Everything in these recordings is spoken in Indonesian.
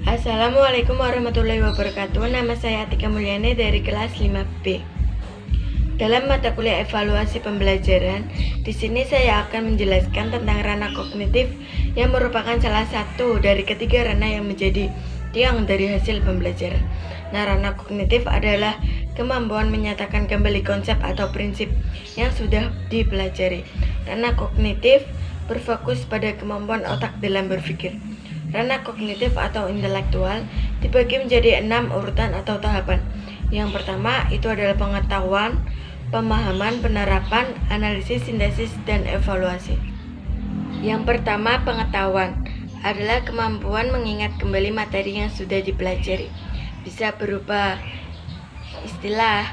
Assalamualaikum warahmatullahi wabarakatuh. Nama saya Atika Mulyani dari kelas 5B. Dalam mata kuliah evaluasi pembelajaran, di sini saya akan menjelaskan tentang ranah kognitif yang merupakan salah satu dari ketiga ranah yang menjadi tiang dari hasil pembelajaran. Nah, ranah kognitif adalah kemampuan menyatakan kembali konsep atau prinsip yang sudah dipelajari. Ranah kognitif berfokus pada kemampuan otak dalam berpikir. Ranah kognitif atau intelektual dibagi menjadi 6 urutan atau tahapan. Yang pertama itu adalah pengetahuan, pemahaman, penerapan, analisis, sintesis, dan evaluasi. Yang pertama, pengetahuan adalah kemampuan mengingat kembali materi yang sudah dipelajari. Bisa berupa istilah,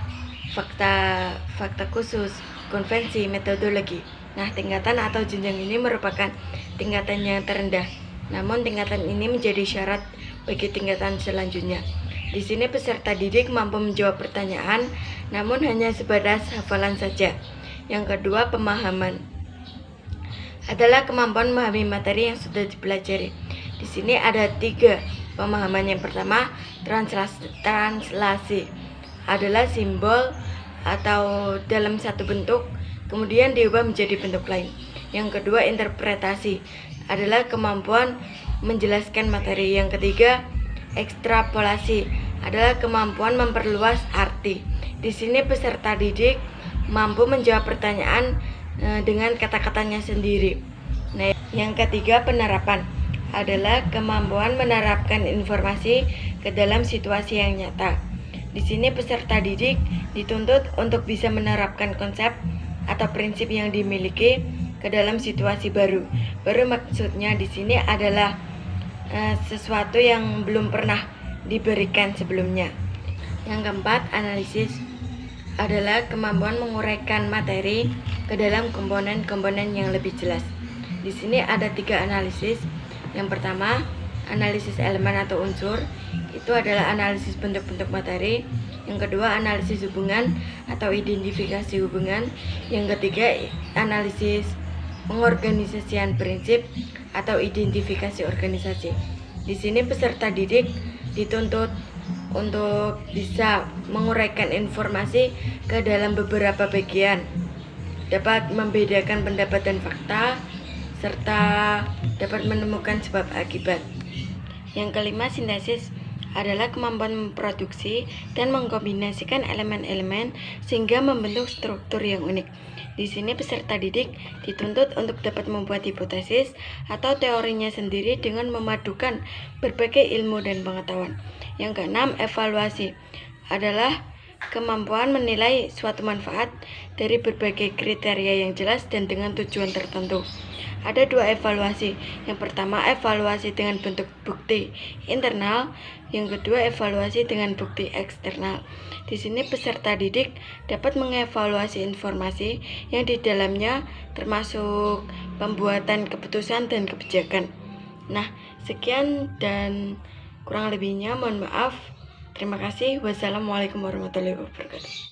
fakta khusus, konvensi, metodologi. Nah, tingkatan atau jenjang ini merupakan tingkatan yang terendah. Namun tingkatan ini menjadi syarat bagi tingkatan selanjutnya. Di sini peserta didik mampu menjawab pertanyaan, namun hanya sebatas hafalan saja. Yang kedua, pemahaman adalah kemampuan memahami materi yang sudah dipelajari. Di sini ada 3 pemahaman. Yang pertama, translasi adalah simbol atau dalam satu bentuk kemudian diubah menjadi bentuk lain. Yang kedua, interpretasi adalah kemampuan menjelaskan materi. Yang ketiga, ekstrapolasi adalah kemampuan memperluas arti. Di sini peserta didik mampu menjawab pertanyaan dengan kata-katanya sendiri. Nah, yang ketiga, penerapan adalah kemampuan menerapkan informasi ke dalam situasi yang nyata. Di sini peserta didik dituntut untuk bisa menerapkan konsep atau prinsip yang dimiliki ke dalam situasi baru. Maksudnya di sini adalah sesuatu yang belum pernah diberikan sebelumnya. Yang keempat, analisis adalah kemampuan menguraikan materi ke dalam komponen-komponen yang lebih jelas. Di sini ada 3 analisis. Yang pertama, analisis elemen atau unsur, itu adalah analisis bentuk-bentuk materi. Yang kedua, analisis hubungan atau identifikasi hubungan. Yang ketiga, analisis pengorganisasian prinsip atau identifikasi organisasi. Di sini peserta didik dituntut untuk bisa menguraikan informasi ke dalam beberapa bagian, dapat membedakan pendapat dan fakta, serta dapat menemukan sebab akibat. Yang kelima, sintesis adalah kemampuan memproduksi dan mengkombinasikan elemen-elemen sehingga membentuk struktur yang unik. Di sini peserta didik dituntut untuk dapat membuat hipotesis atau teorinya sendiri dengan memadukan berbagai ilmu dan pengetahuan. Yang keenam, evaluasi adalah kemampuan menilai suatu manfaat dari berbagai kriteria yang jelas dan dengan tujuan tertentu. Ada 2 evaluasi. Yang pertama, evaluasi dengan bentuk bukti internal. Yang kedua, evaluasi dengan bukti eksternal. Di sini peserta didik dapat mengevaluasi informasi yang di dalamnya termasuk pembuatan keputusan dan kebijakan. Nah, sekian dan kurang lebihnya mohon maaf. Terima kasih. Wassalamualaikum warahmatullahi wabarakatuh.